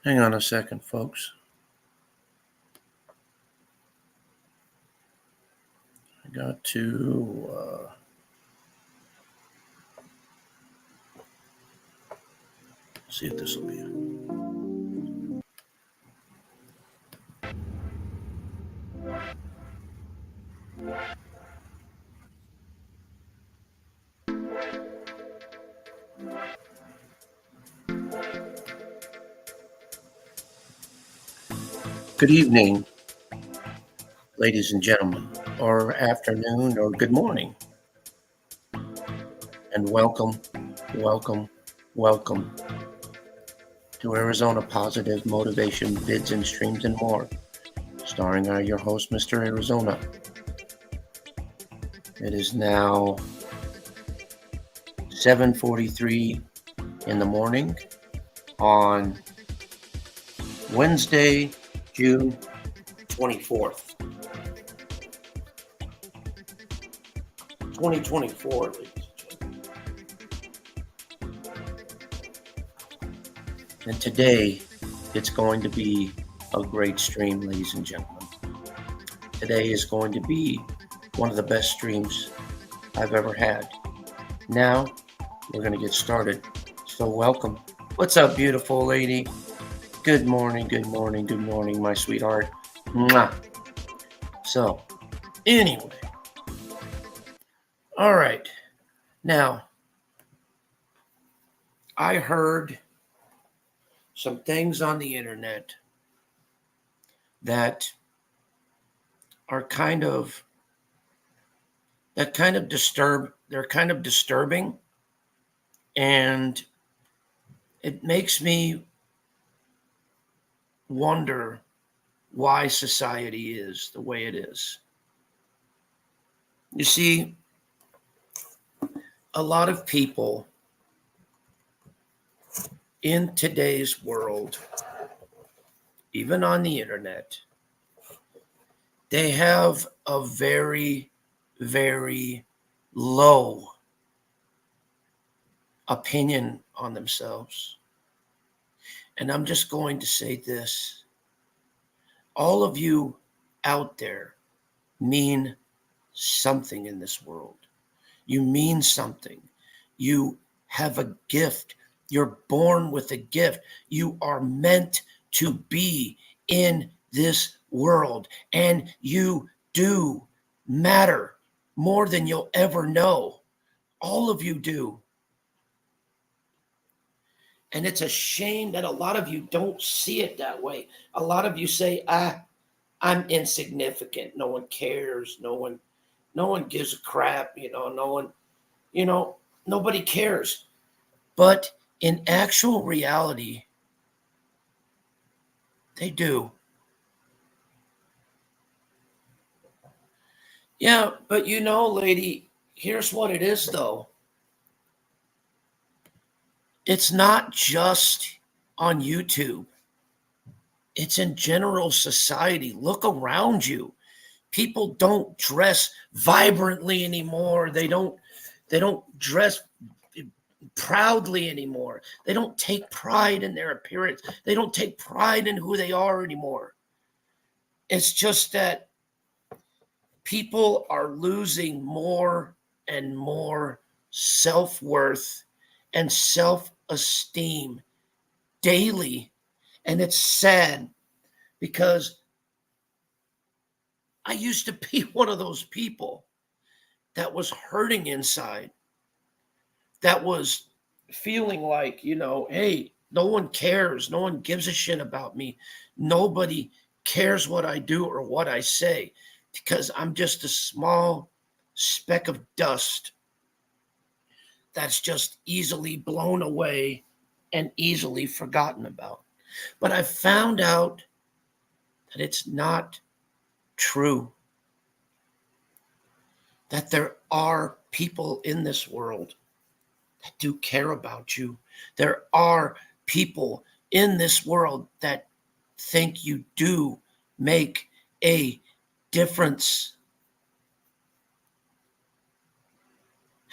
Hang on a second, folks. I got to see if this will be it. Good evening, ladies and gentlemen, or afternoon, or good morning, and welcome, welcome to Arizona Positive Motivation Vids and Streams and More, starring your host, Mr. Arizona. It is now 7:43 in the morning on Wednesday, June 24th, 2024. And today, it's going to be a great stream, ladies and gentlemen. Today is going to be one of the best streams I've ever had. Now, we're going to get started. So welcome. What's up, beautiful lady? Good morning, my sweetheart. Mwah. So, anyway. All right. Now, I heard some things on the internet that are kind of disturbing, and it makes me wonder why society is the way it is. You see, a lot of people in today's world, even on the internet, they have a very, very low opinion on themselves. And I'm just going to say this. All of you out there mean something in this world. You mean something. You have a gift. You're born with a gift. You are meant to be in this world, and you do matter more than you'll ever know. All of you do. And it's a shame that a lot of you don't see it that way. A lot of you say, I'm insignificant. No one cares. No one gives a crap. Nobody cares. But in actual reality, they do. Yeah, but lady, here's what it is, though. It's not just on YouTube. It's in general society. Look around you. People don't dress vibrantly anymore. They don't dress proudly anymore. They don't take pride in their appearance. They don't take pride in who they are anymore. It's just that people are losing more and more self-worth and self-esteem daily. And it's sad because I used to be one of those people that was hurting inside, that was feeling like, hey, no one cares. No one gives a shit about me. Nobody cares what I do or what I say because I'm just a small speck of dust that's just easily blown away and easily forgotten about. But I found out that it's not true. That there are people in this world that do care about you. There are people in this world that think you do make a difference.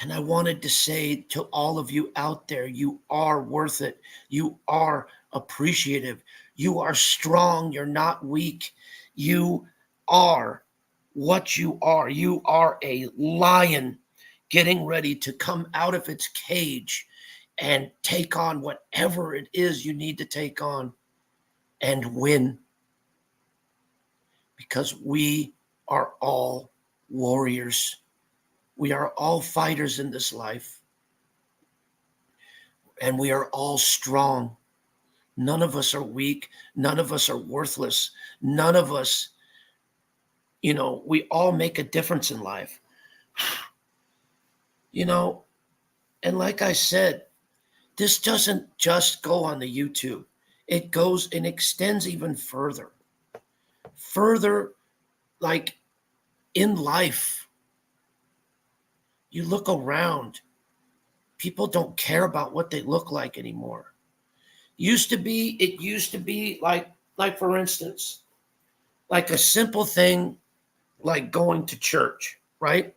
And I wanted to say to all of you out there, you are worth it. You are appreciative. You are strong. You're not weak. You are what you are. You are a lion getting ready to come out of its cage and take on whatever it is you need to take on and win. Because we are all warriors. We are all fighters in this life. And we are all strong. None of us are weak. None of us are worthless. None of us, we all make a difference in life. And like I said, this doesn't just go on the YouTube. It goes and extends even further. Further, like in life, you look around, people don't care about what they look like anymore. It used to be like for instance, like a simple thing like going to church, right?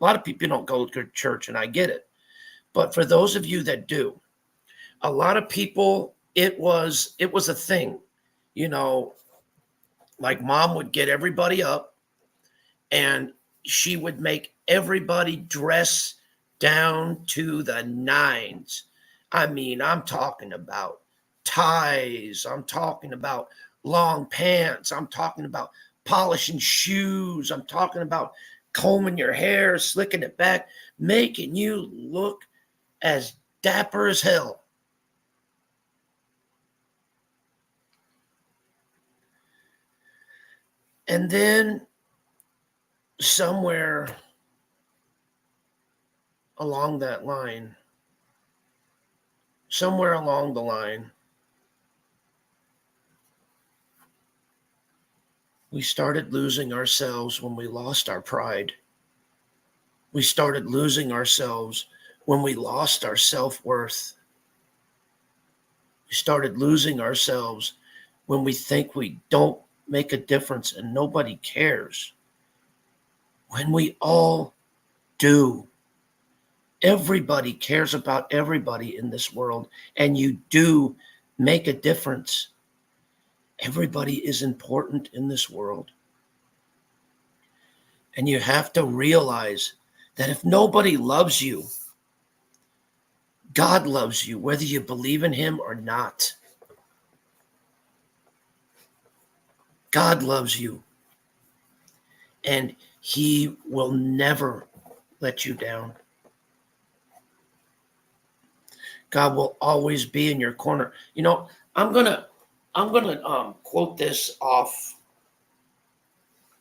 A lot of people don't go to church, and I get it. But for those of you that do, a lot of people, it was a thing, like mom would get everybody up and she would make everybody dress down to the nines. I mean, I'm talking about ties. I'm talking about long pants. I'm talking about polishing shoes. I'm talking about combing your hair, slicking it back, making you look as dapper as hell. And then somewhere along the line, we started losing ourselves when we lost our pride. We started losing ourselves when we lost our self-worth. We started losing ourselves when we think we don't make a difference and nobody cares. When we all do. Everybody cares about everybody in this world, and you do make a difference. Everybody is important in this world. And you have to realize that if nobody loves you, God loves you, whether you believe in him or not. God loves you. And he will never let you down. God will always be in your corner. I'm gonna quote this off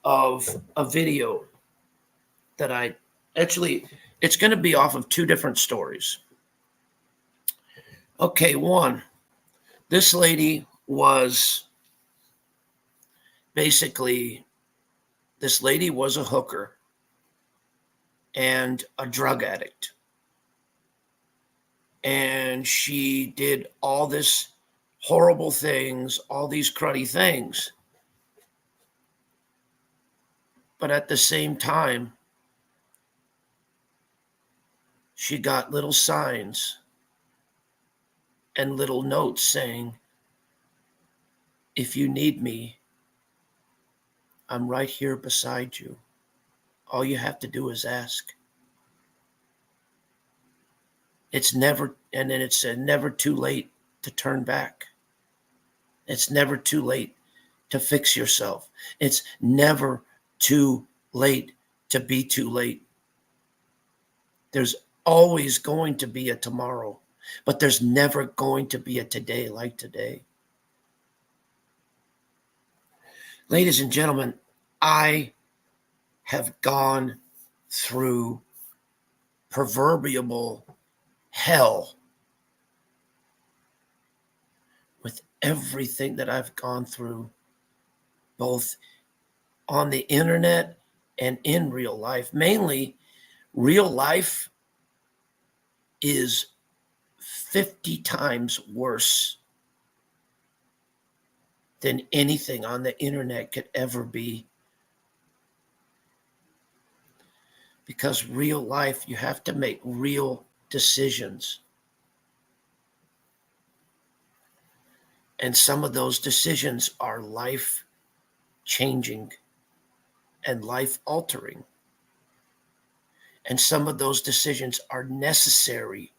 of a video that it's going to be off of two different stories. Okay, one, this lady was a hooker and a drug addict. And she did all this horrible things, all these cruddy things. But at the same time, she got little signs and little notes saying, if you need me, I'm right here beside you. All you have to do is ask. It's never, and then it said, never too late to turn back. It's never too late to fix yourself. It's never too late to be too late. There's always going to be a tomorrow, but there's never going to be a today like today. Ladies and gentlemen, I have gone through proverbial hell with everything that I've gone through, both on the internet and in real life. Mainly, real life is 50 times worse than anything on the internet could ever be. Because real life, you have to make real decisions. And some of those decisions are life changing and life altering. And some of those decisions are necessary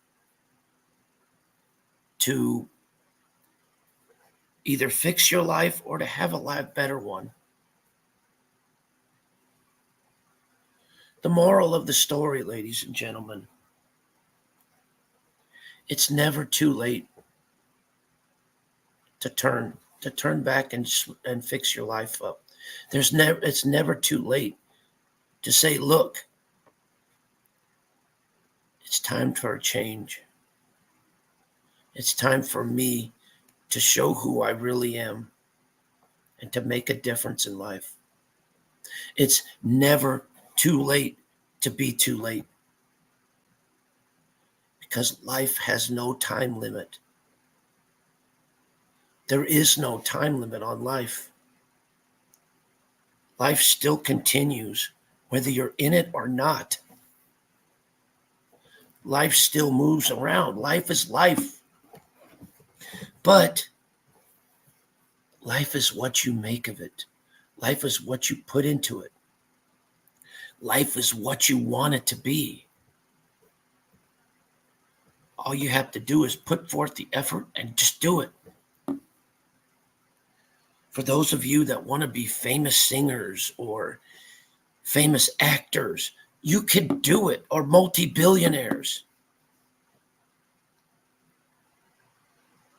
to either fix your life or to have a life better one. The moral of the story, ladies and gentlemen, it's never too late to turn back and fix your life up. It's never too late to say, look, it's time for a change. It's time for me to show who I really am and to make a difference in life. It's never too late to be too late, because life has no time limit. There is no time limit on life. Life still continues, whether you're in it or not. Life still moves around. Life is life. But life is what you make of it. Life is what you put into it. Life is what you want it to be. All you have to do is put forth the effort and just do it. For those of you that want to be famous singers or famous actors, you can do it, or multi-billionaires.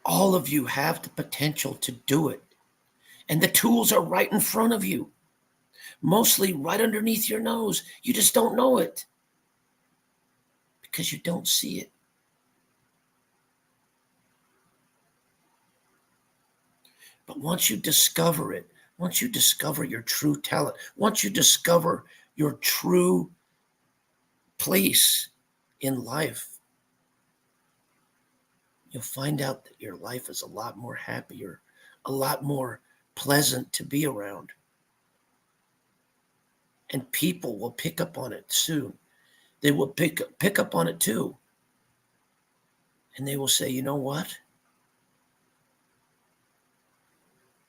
All of you have the potential to do it. And the tools are right in front of you, mostly right underneath your nose. You just don't know it because you don't see it. But once you discover it, once you discover your true talent, once you discover your true place in life, you'll find out that your life is a lot more happier, a lot more pleasant to be around. And people will pick up on it soon. They will pick up on it too. And they will say, you know what?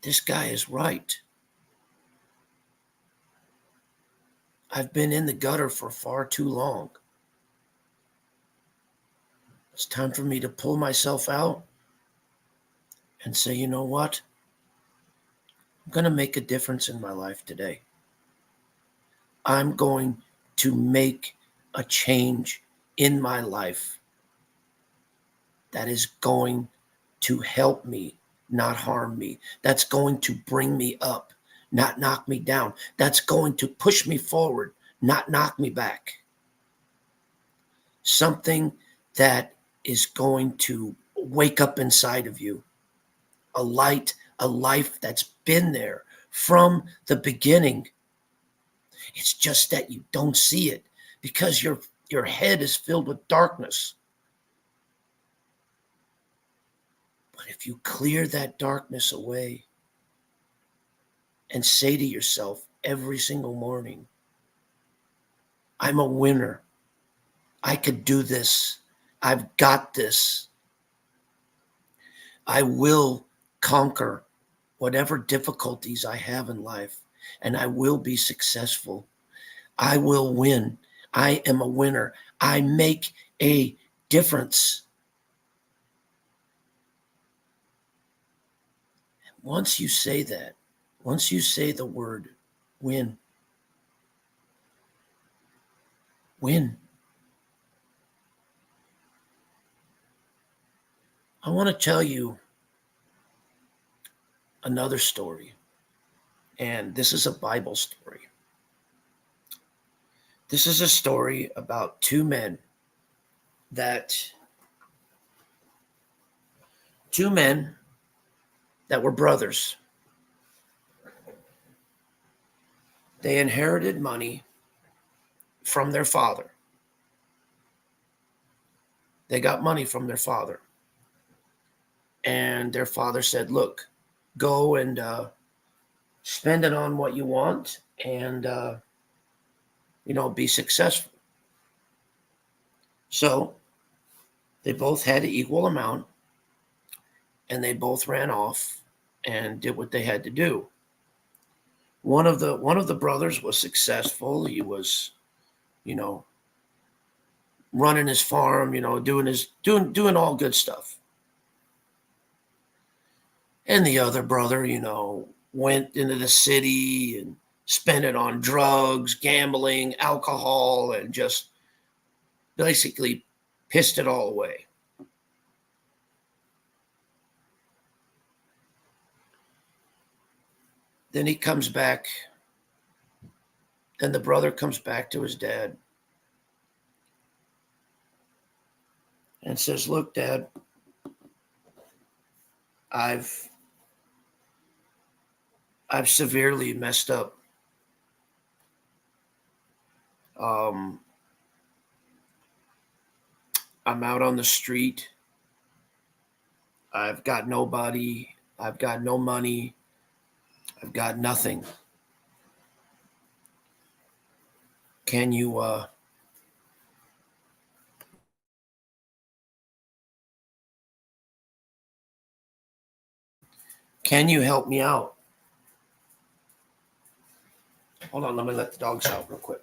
This guy is right. I've been in the gutter for far too long. It's time for me to pull myself out and say, you know what? I'm going to make a difference in my life today. I'm going to make a change in my life that is going to help me, not harm me. That's going to bring me up, not knock me down. That's going to push me forward, not knock me back. Something that is going to wake up inside of you. A light, a life that's been there from the beginning. It's just that you don't see it because your head is filled with darkness. But if you clear that darkness away and say to yourself every single morning, I'm a winner. I could do this. I've got this. I will conquer whatever difficulties I have in life, and I will be successful. I will win. I am a winner. I make a difference. Once you say that, once you say the word win, I want to tell you another story. And this is a Bible story. This is a story about two men that were brothers. They inherited money from their father. They got money from their father. And their father said, look, go and spend it on what you want and, be successful. So they both had an equal amount. and they both ran off and did what they had to do. One of the brothers was successful. He was, running his farm, doing all good stuff. And the other brother, went into the city and spent it on drugs, gambling, alcohol, and just basically pissed it all away. Then he comes back, and the brother comes back to his dad and says, "Look, Dad, I've severely messed up. I'm out on the street. I've got nobody. I've got no money. I've got nothing. Can you help me out?" Hold on, let me let the dogs out real quick.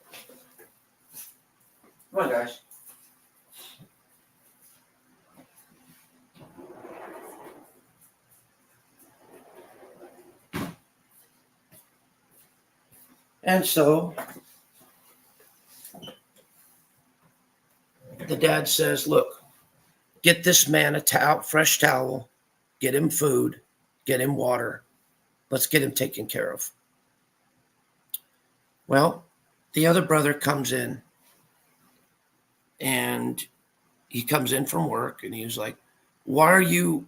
Come on, guys. And so the dad says, "Look, get this man a fresh towel, get him food, get him water. Let's get him taken care of." Well, the other brother comes in, and he comes in from work, and he was like, why are you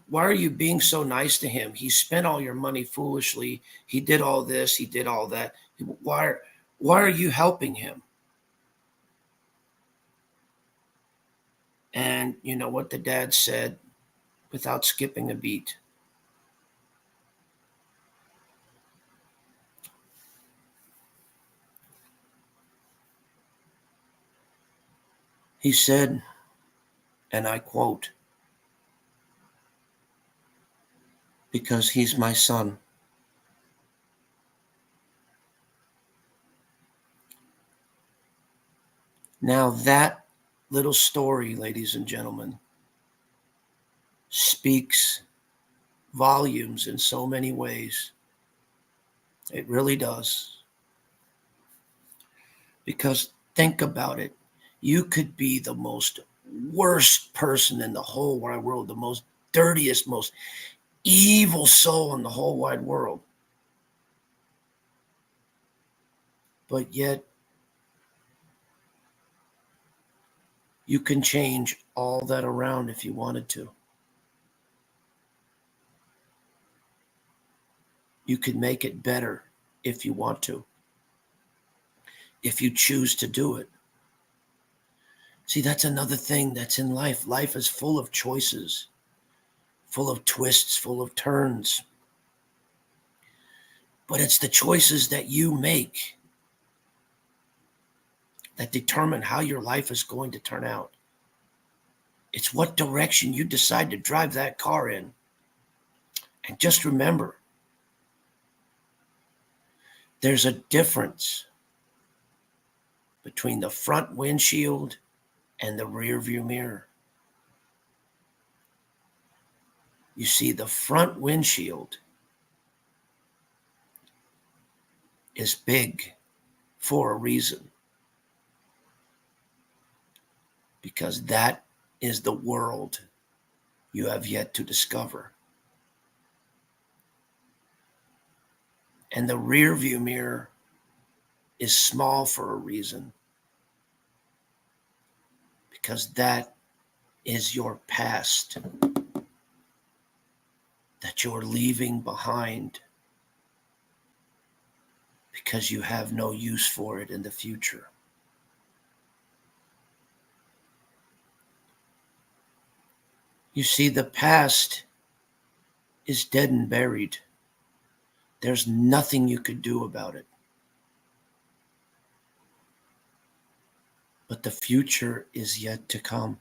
being so nice to him? He spent all your money foolishly. He did all this, he did all that. Why are you helping him? And you know what the dad said without skipping a beat? He said, and I quote, "Because he's my son." Now that little story, ladies and gentlemen, speaks volumes in so many ways. It really does. Because think about it. You could be the most worst person in the whole wide world, the most dirtiest, most evil soul in the whole wide world. But yet, you can change all that around if you wanted to. You can make it better if you want to, if you choose to do it. See, that's another thing that's in life. Life is full of choices, full of twists, full of turns. But it's the choices that you make that determine how your life is going to turn out. It's what direction you decide to drive that car in. And just remember, there's a difference between the front windshield and the rear view mirror. You see, the front windshield is big for a reason, because that is the world you have yet to discover. And the rear view mirror is small for a reason, because that is your past that you're leaving behind because you have no use for it in the future. You see, the past is dead and buried. There's nothing you could do about it. But the future is yet to come.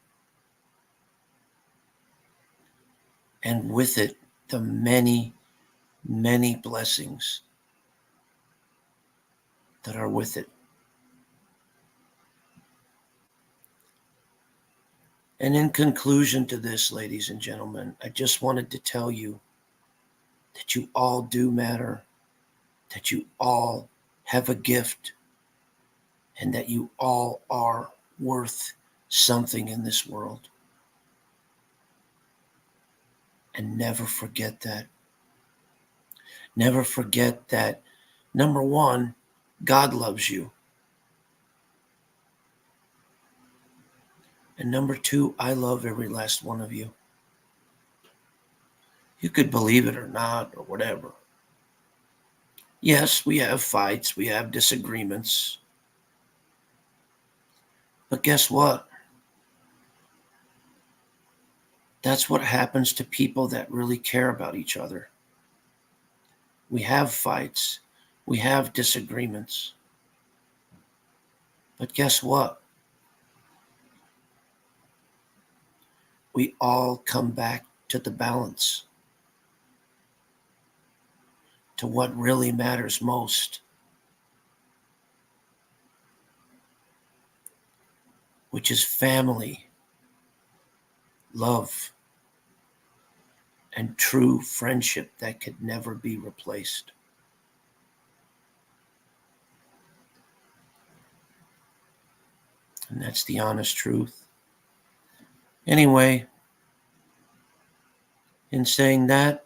And with it the many, many blessings that are with it. And in conclusion to this, ladies and gentlemen, I just wanted to tell you that you all do matter, that you all have a gift, and that you all are worth something in this world. And never forget that. Never forget that, number one, God loves you. And number two, I love every last one of you. You could believe it or not, or whatever. Yes, we have fights, we have disagreements. But guess what? That's what happens to people that really care about each other. We have fights, we have disagreements. But guess what? We all come back to the balance, to what really matters most, which is family, love, and true friendship that could never be replaced. And that's the honest truth. Anyway, in saying that,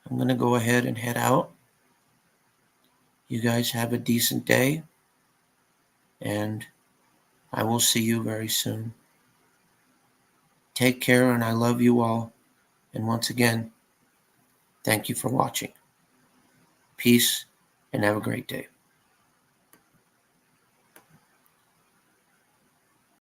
I'm going to go ahead and head out. You guys have a decent day, and I will see you very soon. Take care, and I love you all. And once again, thank you for watching. Peace, and have a great day.